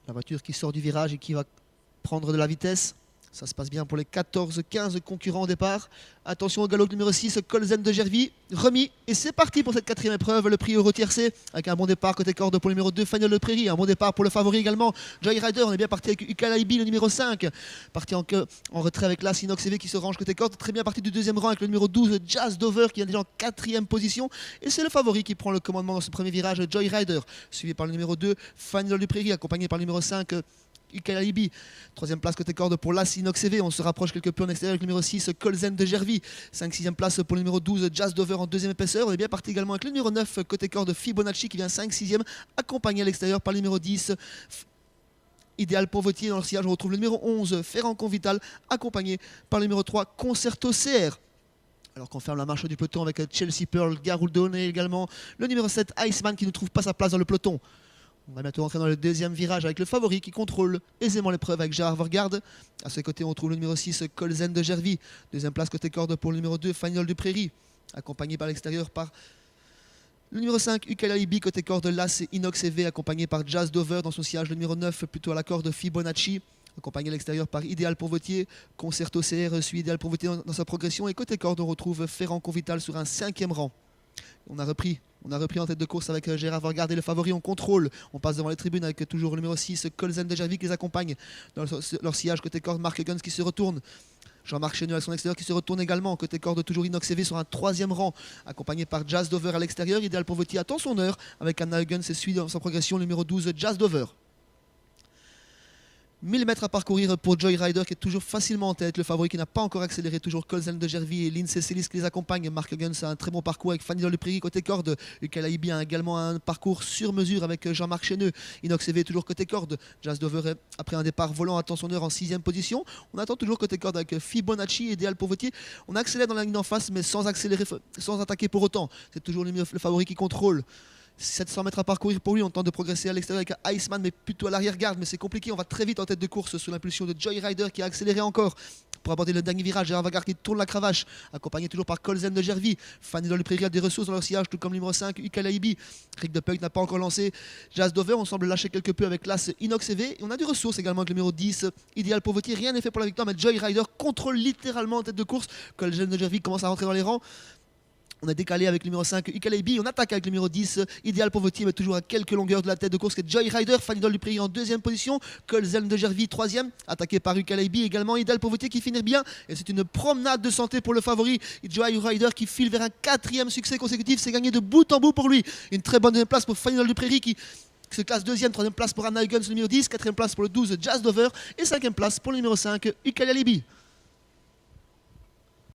La voiture qui sort du virage et qui va prendre de la vitesse. Ça se passe bien pour les 14-15 concurrents au départ. Attention au galop numéro 6, Colzen de Gervy, remis. Et c'est parti pour cette quatrième épreuve, le prix Euro tiercé, avec un bon départ côté corde pour le numéro 2, Faniol de Prairie. Un bon départ pour le favori également, Joyrider. On est bien parti avec Ukalaibi, le numéro 5. Parti en retrait avec l'As Inox EV qui se range côté corde. Très bien parti du deuxième rang avec le numéro 12, Jazz Dover, qui est déjà en quatrième position. Et c'est le favori qui prend le commandement dans ce premier virage, Joyrider. Suivi par le numéro 2, Faniol de Prairie, accompagné par le numéro 5, Ukalaibi. Troisième place côté corde pour l'As Inox EV. On se rapproche quelque peu en extérieur avec le numéro 6, Colzen de Gervy. 5-6e place pour le numéro 12, Jazz Dover en deuxième épaisseur. On est bien parti également avec le numéro 9, côté corde, Fibonacci, qui vient 5-6e, accompagné à l'extérieur par le numéro 10, Idéal pour Vautier. Dans le sillage, on retrouve le numéro 11, Ferrand Convital, accompagné par le numéro 3, Concerto CR. Alors qu'on ferme la marche du peloton avec Chelsea Pearl, Garuldone et également le numéro 7, Iceman, qui ne trouve pas sa place dans le peloton. On va bientôt entrer dans le deuxième virage avec le favori qui contrôle aisément l'épreuve avec Gérard Vergard. À ses côtés, on trouve le numéro 6, Colzen de Gervy. Deuxième place côté corde pour le numéro 2, Faniol du Prairie. Accompagné par l'extérieur par le numéro 5, Ukalaibi. Côté corde, l'As Inox EV, accompagné par Jazz Dover. Dans son sillage, le numéro 9, plutôt à la corde, Fibonacci. Accompagné à l'extérieur par Idéal pour Vautier. Concerto CR suit Idéal pour Vautier dans sa progression. Et côté corde, on retrouve Ferrand Convital sur un 5e rang. On a repris en tête de course avec Gérard Vergard et le favori. On contrôle. On passe devant les tribunes avec toujours le numéro 6, Colzen de Gervy, qui les accompagne. Dans leur sillage côté corde, Marc Guns qui se retourne. Jean-Marc Cheneux à son extérieur qui se retourne également. Côté corde, toujours Inox EV sur un 3e rang, accompagné par Jazz Dover à l'extérieur. Idéal pour Vautier attend son heure avec Anna Huggins et suit dans sa progression le numéro 12, Jazz Dover. 1000 mètres à parcourir pour Joyrider qui est toujours facilement en tête. Le favori qui n'a pas encore accéléré, toujours Colzen de Gervy et Lindsay Celis qui les accompagne. Marc Guns a un très bon parcours avec Fanny Le Prairie côté corde. Ukalaibi a également un parcours sur mesure avec Jean-Marc Cheneux. Inox EV toujours côté corde. Jazz Dover après un départ volant attend son heure en 6e position. On attend toujours côté corde avec Fibonacci, Idéal pour Vautier. On accélère dans la ligne d'en face mais sans accélérer, sans attaquer pour autant. C'est toujours le favori qui contrôle. 700 mètres à parcourir pour lui, on tente de progresser à l'extérieur avec Iceman mais plutôt à l'arrière-garde, mais c'est compliqué, on va très vite en tête de course sous l'impulsion de Joyrider qui a accéléré encore pour aborder le dernier virage. Gérard Vergard qui tourne la cravache, accompagné toujours par Colzen de Gervy. Fanny dans le Prairie a des ressources dans leur sillage, tout comme le numéro 5, Ukalaibi. Rick de Puig n'a pas encore lancé. Jazz Dover, on semble lâcher quelque peu avec l'As Inox EV. Et on a des ressources également avec le numéro 10, Idéal pour Vautier. Rien n'est fait pour la victoire, mais Joyrider contrôle littéralement en tête de course. Colzen de Gervy commence à rentrer dans les rangs. On a décalé avec le numéro 5, Ukalaibi. On attaque avec le numéro 10, Idéal pour Vautier, mais toujours à quelques longueurs de la tête de course. C'est Joyrider, Fanny du Prairie en 2e position. Colzen de Gervy 3e, attaqué par Ukalaibi. Également Idéal pour Vautier qui finit bien. Et c'est une promenade de santé pour le favori. Joyrider qui file vers un 4e succès consécutif. C'est gagné de bout en bout pour lui. Une très bonne deuxième place pour Fanny du Prairie qui se classe 2e, 3e place pour Anna Huggins, le numéro 10, 4e place pour le 12, Jazz Dover et 5e place pour le numéro 5, Ukalaibi.